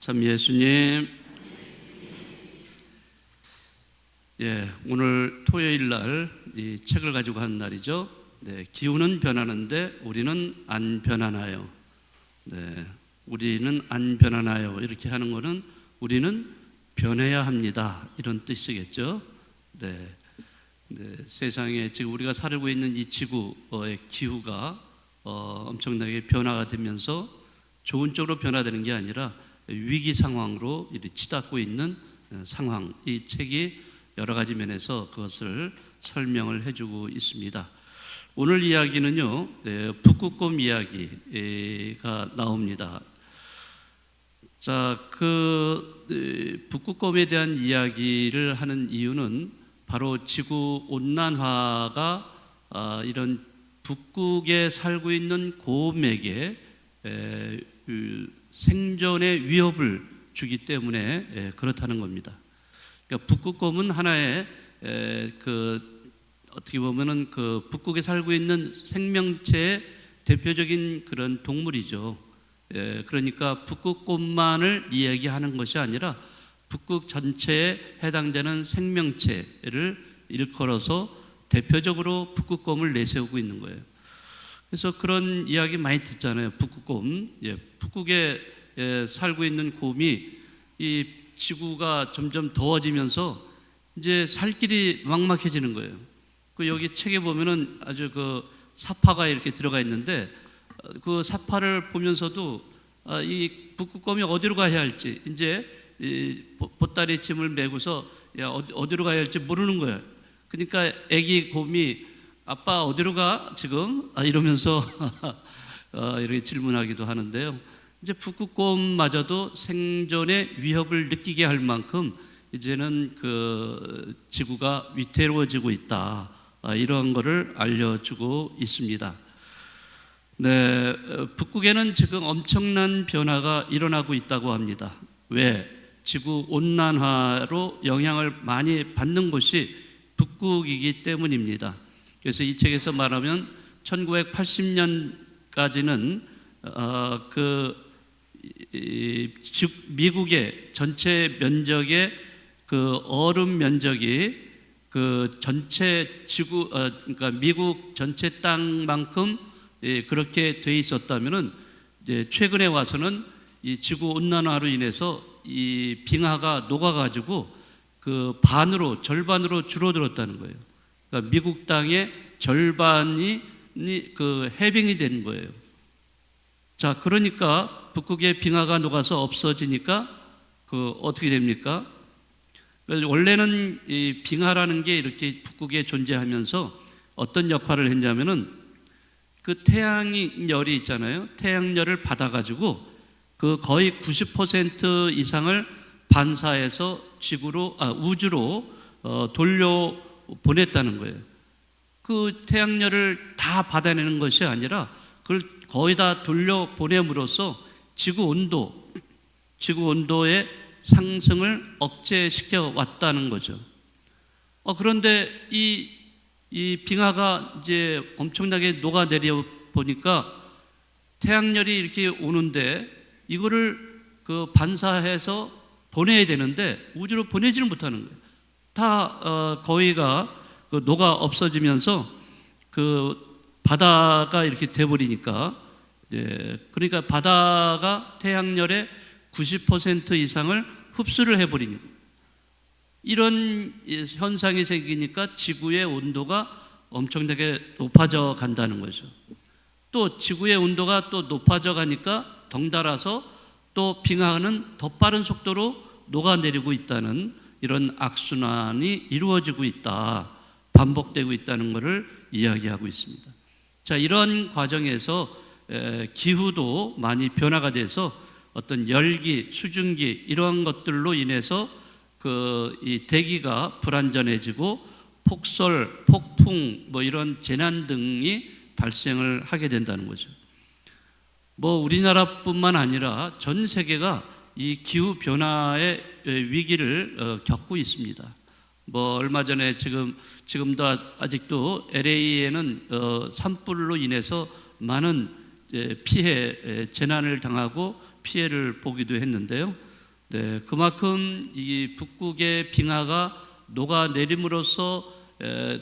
참 예수님, 오늘 토요일 날 이 책을 가지고 한 날이죠. 기후는 변하는데 우리는 안 변하나요? 우리는 안 변하나요? 이렇게 하는 거는 우리는 변해야 합니다, 이런 뜻이겠죠. 세상에 지금 우리가 살고 있는 이 지구의 기후가 엄청나게 변화가 되면서 좋은 쪽으로 변화되는 게 아니라 위기 상황으로 치닫고 있는 상황, 이 책이 여러 가지 면에서 그것을 설명을 해주고 있습니다. 오늘 이야기는요, 북극곰 이야기가 나옵니다. 자, 북극곰에 대한 이야기를 하는 이유는 바로 지구 온난화가 이런 북극에 살고 있는 곰에게 생존의 위협을 주기 때문에 그렇다는 겁니다. 그러니까 북극곰은 하나의 어떻게 보면은 북극에 살고 있는 생명체의 대표적인 그런 동물이죠. 그러니까 북극곰만을 이야기하는 것이 아니라 북극 전체에 해당되는 생명체를 일컬어서 대표적으로 북극곰을 내세우고 있는 거예요. 그래서 그런 이야기 많이 듣잖아요. 북극곰, 북극에 살고 있는 곰이 이 지구가 점점 더워지면서 이제 살 길이 막막해지는 거예요. 여기 책에 보면은 아주 사파가 이렇게 들어가 있는데 그 사파를 보면서도 이 북극곰이 어디로 가야 할지 이제 이 보따리 짐을 메고서 어디로 가야 할지 모르는 거예요. 그러니까 애기 곰이 아빠 어디로 가 지금? 이러면서 이렇게 질문하기도 하는데요. 이제 북극곰마저도 생존의 위협을 느끼게 할 만큼 이제는 지구가 위태로워지고 있다, 이런 것을 알려주고 있습니다. 북극에는 지금 엄청난 변화가 일어나고 있다고 합니다. 왜? 지구 온난화로 영향을 많이 받는 곳이 북극이기 때문입니다. 그래서 이 책에서 말하면 1980년까지는 미국의 전체 면적의 얼음 면적이 전체 지구, 그러니까 미국 전체 땅만큼 그렇게 돼 있었다면은 이제 최근에 와서는 이 지구 온난화로 인해서 이 빙하가 녹아가지고 절반으로 줄어들었다는 거예요. 그러니까 미국 땅의 절반이 해빙이 된 거예요. 자, 그러니까 북극의 빙하가 녹아서 없어지니까 어떻게 됩니까? 원래는 이 빙하라는 게 이렇게 북극에 존재하면서 어떤 역할을 했냐면은 태양열이 있잖아요. 태양열을 받아가지고 거의 90% 이상을 반사해서 우주로 돌려 보냈다는 거예요. 태양열을 다 받아내는 것이 아니라 그걸 거의 다 돌려 보냄으로써 지구 온도의 상승을 억제시켜 왔다는 거죠. 그런데 이 빙하가 이제 엄청나게 녹아내려 보니까 태양열이 이렇게 오는데 이거를 반사해서 보내야 되는데 우주로 보내지를 못하는 거예요. 다 거의가 녹아 없어지면서 바다가 이렇게 돼버리니까, 그러니까 바다가 태양열의 90% 이상을 흡수를 해버리는 거예요. 이런 현상이 생기니까 지구의 온도가 엄청나게 높아져 간다는 거죠. 또 지구의 온도가 또 높아져 가니까 덩달아서 또 빙하는 더 빠른 속도로 녹아내리고 있다는 이런 악순환이 이루어지고 있다, 반복되고 있다는 것을 이야기하고 있습니다. 자, 이런 과정에서 기후도 많이 변화가 돼서 어떤 열기, 수증기 이런 것들로 인해서 이 대기가 불안전해지고 폭설, 폭풍 이런 재난 등이 발생을 하게 된다는 거죠. 우리나라뿐만 아니라 전 세계가 이 기후 변화의 위기를 겪고 있습니다. 얼마 전에 지금도 아직도 LA에는 산불로 인해서 많은 재난을 당하고 피해를 보기도 했는데요. 네, 그만큼 이 북극의 빙하가 녹아내림으로써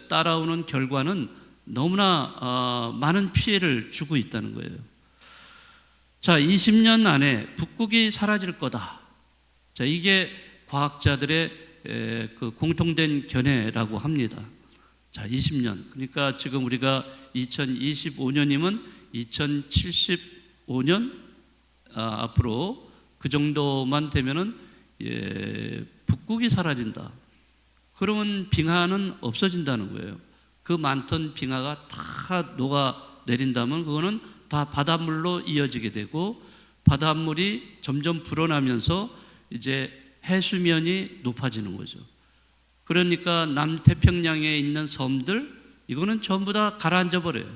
따라오는 결과는 너무나 많은 피해를 주고 있다는 거예요. 자, 20년 안에 북극이 사라질 거다. 자, 이게 과학자들의 그 공통된 견해라고 합니다. 자, 20년. 그러니까 지금 우리가 2025년이면 2075년 앞으로 그 정도만 되면은 북극이 사라진다. 그러면 빙하는 없어진다는 거예요. 그 많던 빙하가 다 녹아 내린다면 그거는 다 바닷물로 이어지게 되고 바닷물이 점점 불어나면서 이제 해수면이 높아지는 거죠. 그러니까 남태평양에 있는 섬들 이거는 전부 다 가라앉아 버려요.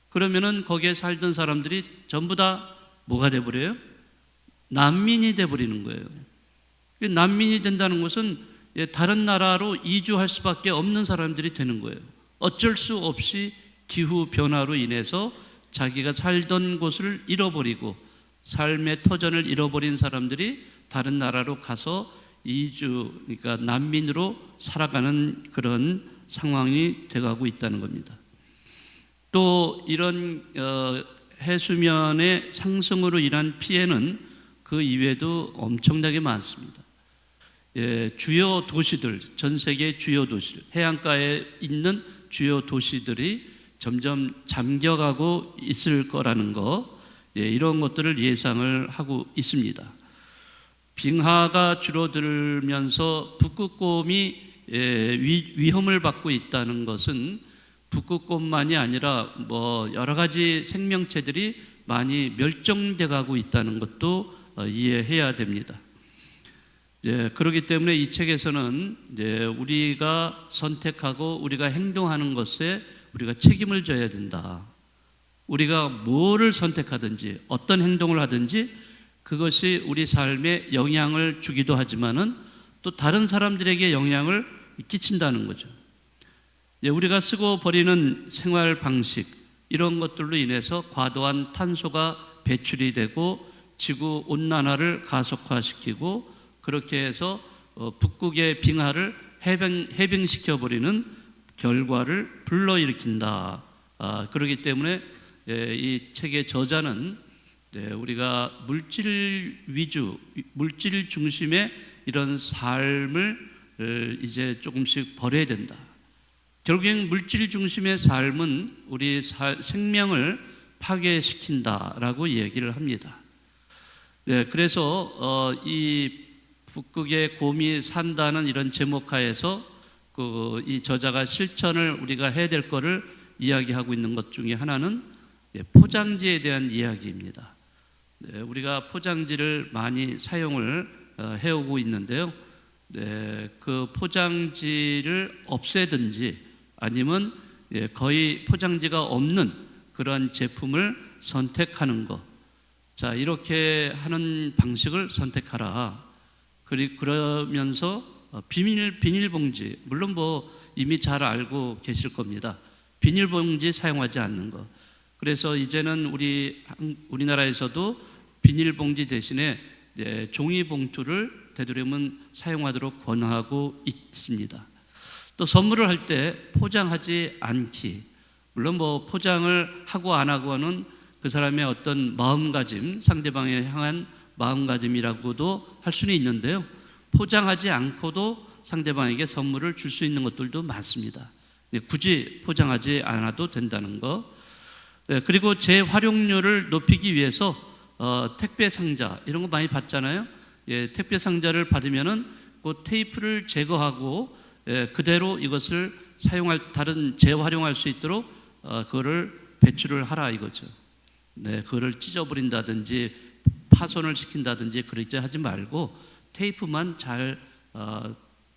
그러면은 거기에 살던 사람들이 전부 다 뭐가 돼 버려요? 난민이 돼 버리는 거예요. 난민이 된다는 것은 다른 나라로 이주할 수밖에 없는 사람들이 되는 거예요. 어쩔 수 없이 기후 변화로 인해서 자기가 살던 곳을 잃어버리고 삶의 터전을 잃어버린 사람들이 다른 나라로 가서 이주, 그러니까 난민으로 살아가는 그런 상황이 돼가고 있다는 겁니다. 또 이런 해수면의 상승으로 인한 피해는 그 이외에도 엄청나게 많습니다. 주요 도시들, 전 세계 주요 도시들, 해안가에 있는 주요 도시들이 점점 잠겨가고 있을 거라는 거, 이런 것들을 예상을 하고 있습니다. 빙하가 줄어들면서 북극곰이 위험을 받고 있다는 것은 북극곰만이 아니라 뭐 여러 가지 생명체들이 많이 멸종돼 가고 있다는 것도 이해해야 됩니다. 그렇기 때문에 이 책에서는 우리가 선택하고 우리가 행동하는 것에 우리가 책임을 져야 된다. 우리가 뭐를 선택하든지 어떤 행동을 하든지 그것이 우리 삶에 영향을 주기도 하지만은 또 다른 사람들에게 영향을 끼친다는 거죠. 우리가 쓰고 버리는 생활 방식 이런 것들로 인해서 과도한 탄소가 배출이 되고 지구 온난화를 가속화시키고 그렇게 해서 북극의 빙하를 해빙시켜 버리는 결과를 불러일으킨다. 그렇기 때문에 이 책의 저자는 우리가 물질 위주, 물질 중심의 이런 삶을 이제 조금씩 버려야 된다. 결국엔 물질 중심의 삶은 우리 생명을 파괴시킨다라고 얘기를 합니다. 그래서 이 북극의 곰이 산다는 이런 제목하에서 이 저자가 실천을 우리가 해야 될 거를 이야기하고 있는 것 중에 하나는 포장지에 대한 이야기입니다. 우리가 포장지를 많이 사용을 해오고 있는데요. 그 포장지를 없애든지 아니면 거의 포장지가 없는 그런 제품을 선택하는 것. 자, 이렇게 하는 방식을 선택하라. 그러면서 비닐봉지, 물론 뭐 이미 잘 알고 계실 겁니다. 비닐봉지 사용하지 않는 것. 그래서 이제는 우리나라에서도 비닐봉지 대신에 종이봉투를 되도록이면 사용하도록 권하고 있습니다. 또 선물을 할 때 포장하지 않기. 물론 뭐 포장을 하고 안 하고는 그 사람의 어떤 마음가짐, 상대방에 향한 마음가짐이라고도 할 수는 있는데요. 포장하지 않고도 상대방에게 선물을 줄 수 있는 것들도 많습니다. 굳이 포장하지 않아도 된다는 거. 그리고 재활용률을 높이기 위해서 택배 상자 이런 거 많이 받잖아요. 택배 상자를 받으면은 그 테이프를 제거하고 그대로 이것을 다른 재활용할 수 있도록 그거를 배출을 하라 이거죠. 그거를 찢어버린다든지 파손을 시킨다든지 그렇게 하지 말고 테이프만 잘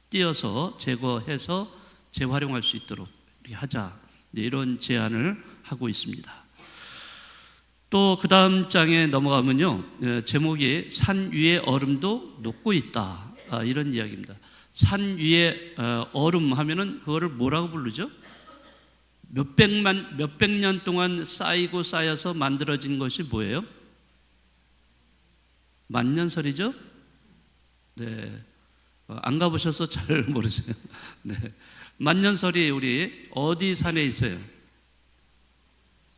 띄어서 제거해서 재활용할 수 있도록 하자. 이런 제안을 하고 있습니다. 또 그 다음 장에 넘어가면요, 제목이 산 위의 얼음도 녹고 있다. 이런 이야기입니다. 산 위에 얼음 하면은 그거를 뭐라고 부르죠? 몇백 년 동안 쌓여서 만들어진 것이 뭐예요? 만년설이죠? 네, 안 가보셔서 잘 모르세요. 네, 만년설이 우리 어디 산에 있어요?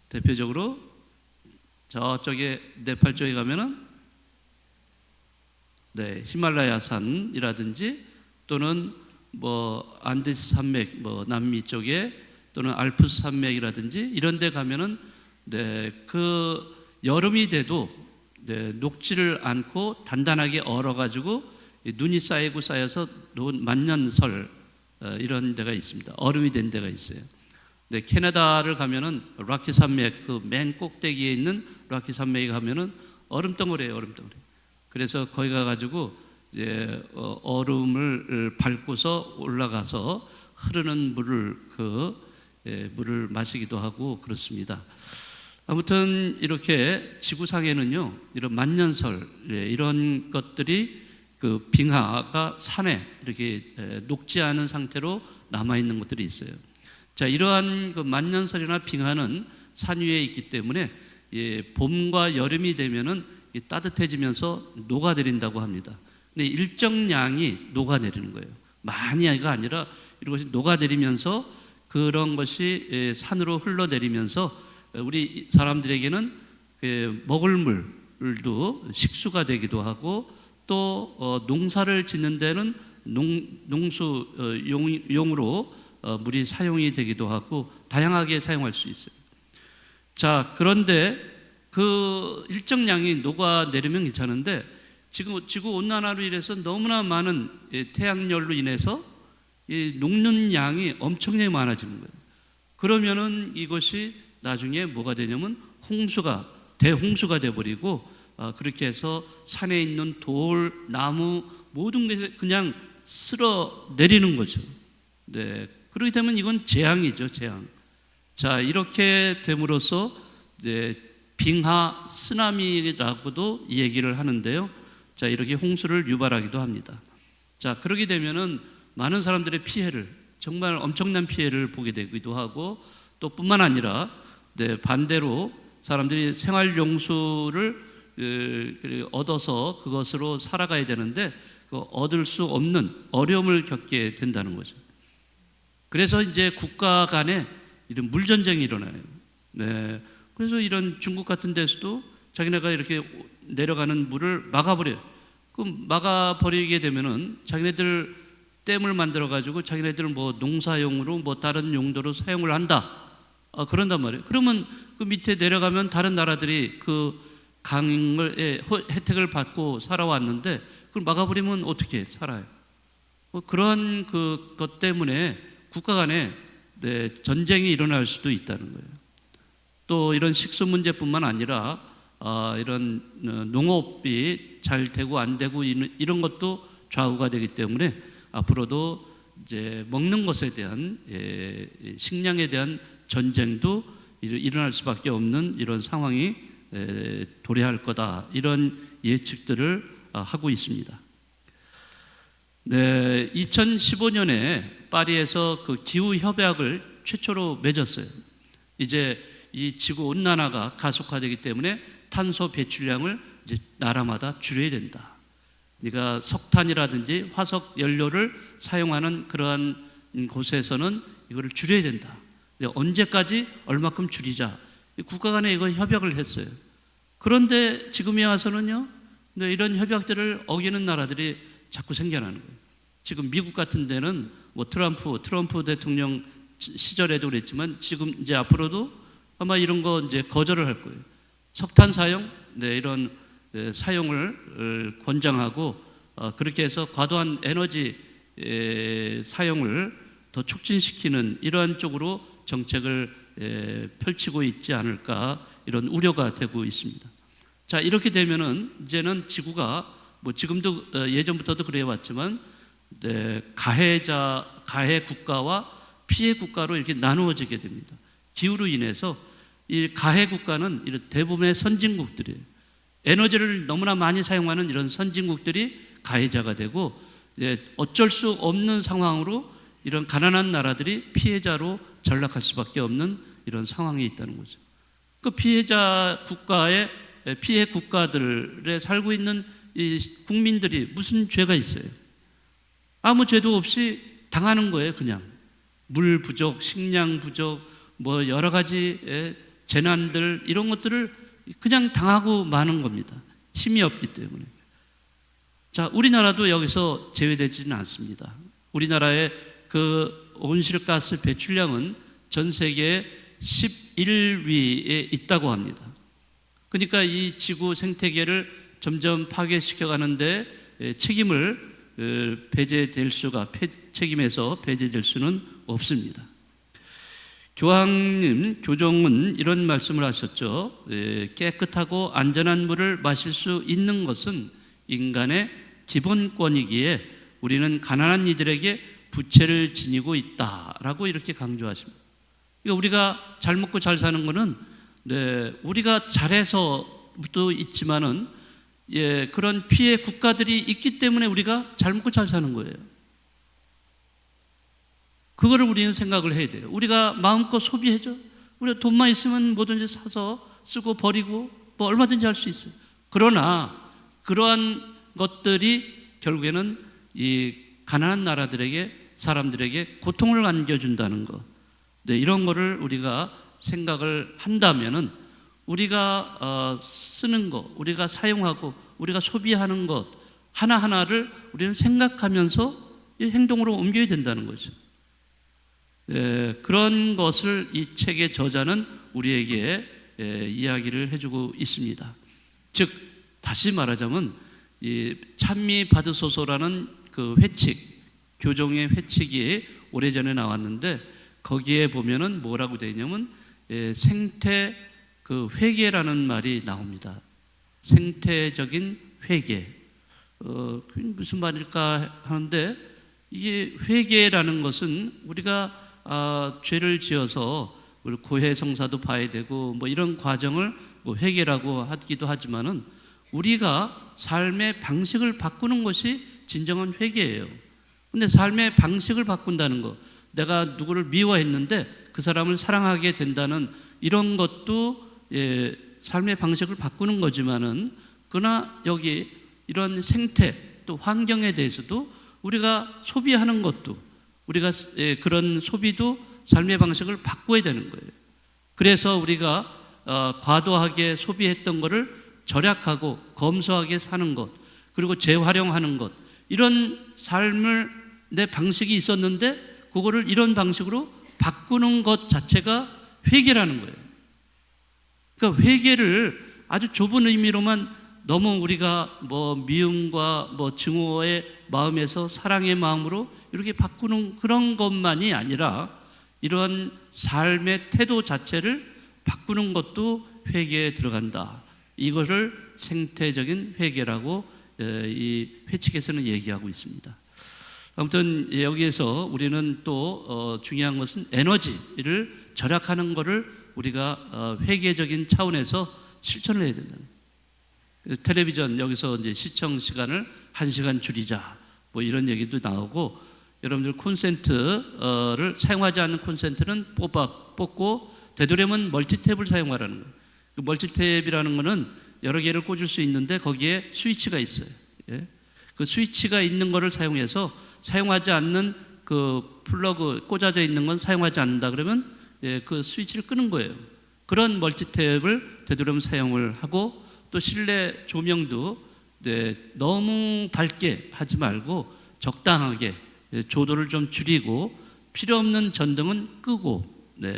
대표적으로 저쪽에 네팔 쪽에 가면은 네, 히말라야 산이라든지 또는 뭐 안데스 산맥, 뭐 남미 쪽에 또는 알프스 산맥이라든지 이런 데 가면은 네, 그 여름이 돼도 네, 녹지를 않고 단단하게 얼어가지고 눈이 쌓이고 쌓여서 놓은 만년설 이런 데가 있습니다. 얼음이 된 데가 있어요. 네, 캐나다를 가면은 락키 산맥 그 맨 꼭대기에 있는 락키 산맥에 가면은 얼음덩어리예요, 얼음덩어리. 그래서 거기 가가지고 이제 얼음을 밟고서 올라가서 흐르는 물을 마시기도 하고 그렇습니다. 아무튼 이렇게 지구상에는요 이런 만년설 이런 것들이 그 빙하가 산에 이렇게 녹지 않은 상태로 남아 있는 것들이 있어요. 자, 이러한 그 만년설이나 빙하는 산 위에 있기 때문에 봄과 여름이 되면은 따뜻해지면서 녹아내린다고 합니다. 근데 일정량이 녹아내리는 거예요. 많이가 아니라 이것이 녹아내리면서 그런 것이 산으로 흘러내리면서 우리 사람들에게는 먹을 물도 식수가 되기도 하고 또 농사를 짓는 데는 농수용으로 물이 사용이 되기도 하고 다양하게 사용할 수 있어요. 자, 그런데 그 일정량이 녹아내리면 괜찮은데 지금 지구 온난화로 인해서 너무나 많은 태양열로 인해서 녹는 양이 엄청나게 많아지는 거예요. 그러면은 이것이 나중에 뭐가 되냐면 대홍수가 돼버리고 그렇게 해서 산에 있는 돌, 나무 모든 게 그냥 쓸어 내리는 거죠. 네, 그렇게 되면 이건 재앙이죠, 재앙. 자, 이렇게 됨으로써 이제 빙하 쓰나미라고도 얘기를 하는데요. 자, 이렇게 홍수를 유발하기도 합니다. 자, 그렇게 되면은 많은 사람들의 정말 엄청난 피해를 보게 되기도 하고 또 뿐만 아니라 네, 반대로 사람들이 생활용수를 얻어서 그것으로 살아가야 되는데 얻을 수 없는 어려움을 겪게 된다는 거죠. 그래서 이제 국가 간에 이런 물전쟁이 일어나요. 네, 그래서 이런 중국 같은 데서도 자기네가 이렇게 내려가는 물을 막아버려요. 그 막아버리게 되면은 자기네들 댐을 만들어가지고 자기네들 뭐 농사용으로 뭐 다른 용도로 사용을 한다. 그런단 말이에요. 그러면 그 밑에 내려가면 다른 나라들이 그 강을 혜택을 받고 살아왔는데 그걸 막아버리면 어떻게 살아요? 그런 것 때문에 국가 간에 네, 전쟁이 일어날 수도 있다는 거예요. 또 이런 식수 문제뿐만 아니라 이런 농업이 잘 되고 안 되고 이런 것도 좌우가 되기 때문에 앞으로도 이제 먹는 것에 대한 식량에 대한 전쟁도 일어날 수밖에 없는 이런 상황이 도래할 거다 이런 예측들을 하고 있습니다. 네, 2015년에 파리에서 그 기후 협약을 최초로 맺었어요. 이제 이 지구 온난화가 가속화되기 때문에 탄소 배출량을 이제 나라마다 줄여야 된다. 그러니까 석탄이라든지 화석 연료를 사용하는 그러한 곳에서는 이거를 줄여야 된다. 언제까지 얼마큼 줄이자. 국가 간에 이거 협약을 했어요. 그런데 지금에 와서는요, 이런 협약들을 어기는 나라들이 자꾸 생겨나는 거예요. 지금 미국 같은 데는 뭐 트럼프 대통령 시절에도 그랬지만 지금 이제 앞으로도 아마 이런 거 이제 거절을 할 거예요. 석탄 사용, 이런 사용을 권장하고 그렇게 해서 과도한 에너지 사용을 더 촉진시키는 이러한 쪽으로 정책을 펼치고 있지 않을까 이런 우려가 되고 있습니다. 자, 이렇게 되면은 이제는 지구가 뭐 지금도 예전부터도 그래 왔지만 가해 국가와 피해 국가로 이렇게 나누어지게 됩니다. 기후로 인해서 이 가해 국가는 이런 대부분의 선진국들이에요. 에너지를 너무나 많이 사용하는 이런 선진국들이 가해자가 되고 어쩔 수 없는 상황으로 이런 가난한 나라들이 피해자로 전락할 수밖에 없는 이런 상황이 있다는 거죠. 그 피해 국가들에 살고 있는 이 국민들이 무슨 죄가 있어요? 아무 죄도 없이 당하는 거예요. 그냥 물 부족, 식량 부족, 뭐 여러 가지 재난들 이런 것들을 그냥 당하고 마는 겁니다. 힘이 없기 때문에. 자, 우리나라도 여기서 제외되지는 않습니다. 우리나라의 그 온실가스 배출량은 전 세계 11위에 있다고 합니다. 그러니까 이 지구 생태계를 점점 파괴시켜 가는데 책임을 책임에서 배제될 수는 없습니다. 교종은 이런 말씀을 하셨죠. 깨끗하고 안전한 물을 마실 수 있는 것은 인간의 기본권이기에 우리는 가난한 이들에게 부채를 지니고 있다라고 이렇게 강조하십니다. 그러니까 우리가 잘 먹고 잘 사는 것은 우리가 잘해서도 있지만은 그런 피해 국가들이 있기 때문에 우리가 잘 먹고 잘 사는 거예요. 그거를 우리는 생각을 해야 돼요. 우리가 마음껏 소비해줘. 우리가 돈만 있으면 뭐든지 사서 쓰고 버리고 뭐 얼마든지 할 수 있어요. 그러나 그러한 것들이 결국에는 이 가난한 나라들에게 사람들에게 고통을 안겨준다는 것. 이런 거를 우리가 생각을 한다면은 우리가 쓰는 것, 우리가 사용하고 우리가 소비하는 것 하나하나를 우리는 생각하면서 행동으로 옮겨야 된다는 거죠. 그런 것을 이 책의 저자는 우리에게 이야기를 해주고 있습니다. 즉 다시 말하자면 이 찬미 받으소서라는 그 회칙, 교종의 회칙이 오래전에 나왔는데 거기에 보면은 뭐라고 되어 있냐면 생태 그 회계라는 말이 나옵니다. 생태적인 회계. 무슨 말일까 하는데 이게 회계라는 것은 우리가 죄를 지어서 고해성사도 봐야 되고 뭐 이런 과정을 뭐 회계라고 하기도 하지만은 우리가 삶의 방식을 바꾸는 것이 진정한 회계예요. 근데 삶의 방식을 바꾼다는 것, 내가 누구를 미워했는데 그 사람을 사랑하게 된다는 이런 것도 삶의 방식을 바꾸는 거지만은 그러나 여기 이런 생태 또 환경에 대해서도 우리가 소비하는 것도 우리가 그런 소비도 삶의 방식을 바꿔야 되는 거예요. 그래서 우리가 과도하게 소비했던 것을 절약하고 검소하게 사는 것, 그리고 재활용하는 것, 이런 삶을 내 방식이 있었는데 그거를 이런 방식으로 바꾸는 것 자체가 회개라는 거예요. 그러니까 회개를 아주 좁은 의미로만 너무 우리가 뭐 미움과 뭐 증오의 마음에서 사랑의 마음으로 이렇게 바꾸는 그런 것만이 아니라 이런 삶의 태도 자체를 바꾸는 것도 회개에 들어간다. 이것을 생태적인 회개라고 이 회칙에서는 얘기하고 있습니다. 아무튼 여기에서 우리는 또 중요한 것은 에너지를 절약하는 것을 우리가 회계적인 차원에서 실천을 해야 된다. 텔레비전 여기서 이제 시청 시간을 1시간 줄이자 뭐 이런 얘기도 나오고, 여러분들 콘센트를 사용하지 않는 콘센트는 뽑고 되도록이면 멀티탭을 사용하라는 거예요. 그 멀티탭이라는 거는 여러 개를 꽂을 수 있는데 거기에 스위치가 있어요. 그 스위치가 있는 거를 사용해서 사용하지 않는 그 플러그 꽂아져 있는 건 사용하지 않는다 그러면 그 스위치를 끄는 거예요. 그런 멀티탭을 되도록이면 사용을 하고, 또 실내 조명도 너무 밝게 하지 말고 적당하게 조도를 좀 줄이고 필요 없는 전등은 끄고,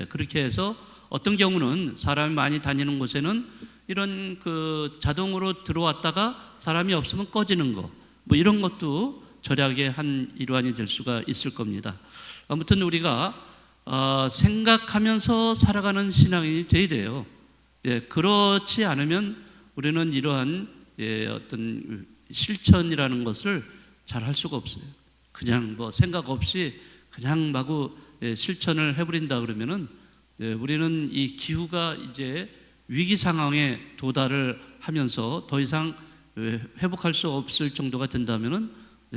그렇게 해서 어떤 경우는 사람이 많이 다니는 곳에는 이런 그 자동으로 들어왔다가 사람이 없으면 꺼지는 거, 뭐 이런 것도 절약의 한 일환이 될 수가 있을 겁니다. 아무튼 우리가 생각하면서 살아가는 신앙이 돼야 돼요. 그렇지 않으면 우리는 이러한 어떤 실천이라는 것을 잘 할 수가 없어요. 그냥 뭐 생각 없이 그냥 마구 실천을 해버린다 그러면은 우리는 이 기후가 이제 위기 상황에 도달을 하면서 더 이상 회복할 수 없을 정도가 된다면은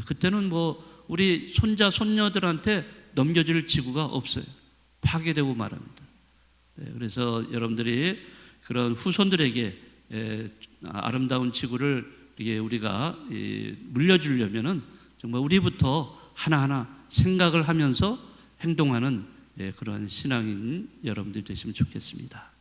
그때는 뭐 우리 손자 손녀들한테 넘겨줄 지구가 없어요. 파괴되고 말합니다. 그래서 여러분들이 그런 후손들에게 아름다운 지구를 이게 우리가 물려주려면은 정말 우리부터 하나하나 생각을 하면서 행동하는 그러한 신앙인 여러분들이 되시면 좋겠습니다.